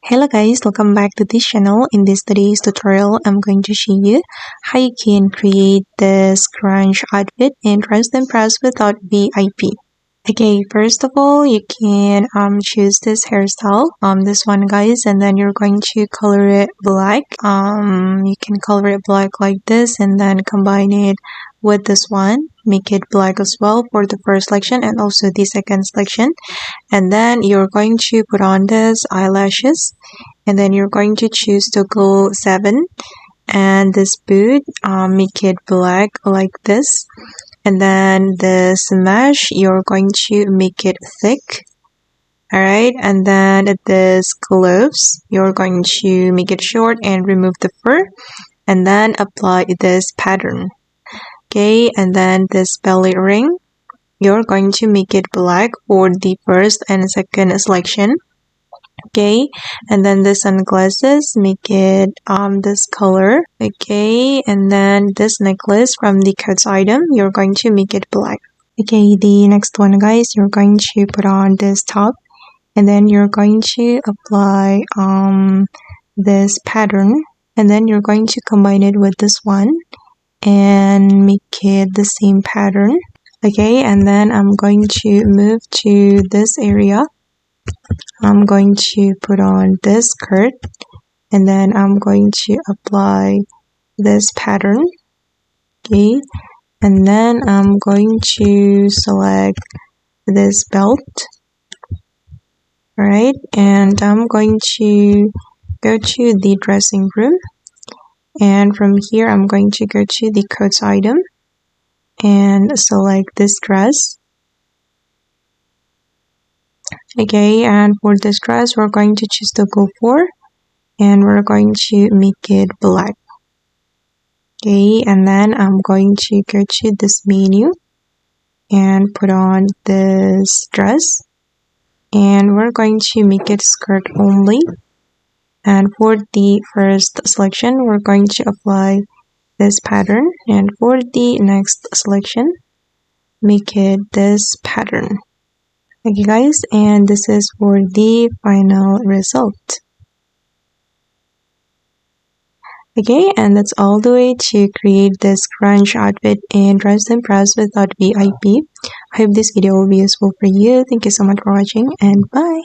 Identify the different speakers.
Speaker 1: Hello guys, welcome back to this channel. In this today's tutorial, I'm going to show you how you can create this grunge outfit in Dress and Press without VIP. Okay, first of all, you can choose this hairstyle, this one guys, and then you're going to color it black. You can color it black like this and then combine it with this one, make it black as well for the first selection and also the second selection. And then you're going to put on this eyelashes, and then you're going to choose toggle 7 and this boot, make it black like this. And then this mesh, you're going to make it thick. Alright, and then this gloves, you're going to make it short and remove the fur. And then apply this pattern. Okay, and then this belly ring, you're going to make it black for the first and second selection. Okay, and then the sunglasses, make it this color. Okay, and then this necklace from the coats item, you're going to make it black. Okay, the next one guys, you're going to put on this top, and then you're going to apply this pattern, and then you're going to combine it with this one and make it the same pattern. Okay, and then I'm going to move to this area. I'm going to put on this skirt, and then I'm going to apply this pattern. Okay, and then I'm going to select this belt. Alright, and I'm going to go to the dressing room, and from here I'm going to go to the coats item and select this dress. Okay, and for this dress we're going to choose toggle 4 and we're going to make it black. Okay, and then I'm going to go to this menu and put on this dress, and we're going to make it skirt only. And for the first selection we're going to apply this pattern, and for the next selection make it this pattern. Okay guys, and this is for the final result. Okay, and that's all the way to create this grunge outfit in Dress and Press without VIP. I hope this video will be useful for you. Thank you so much for watching, and bye.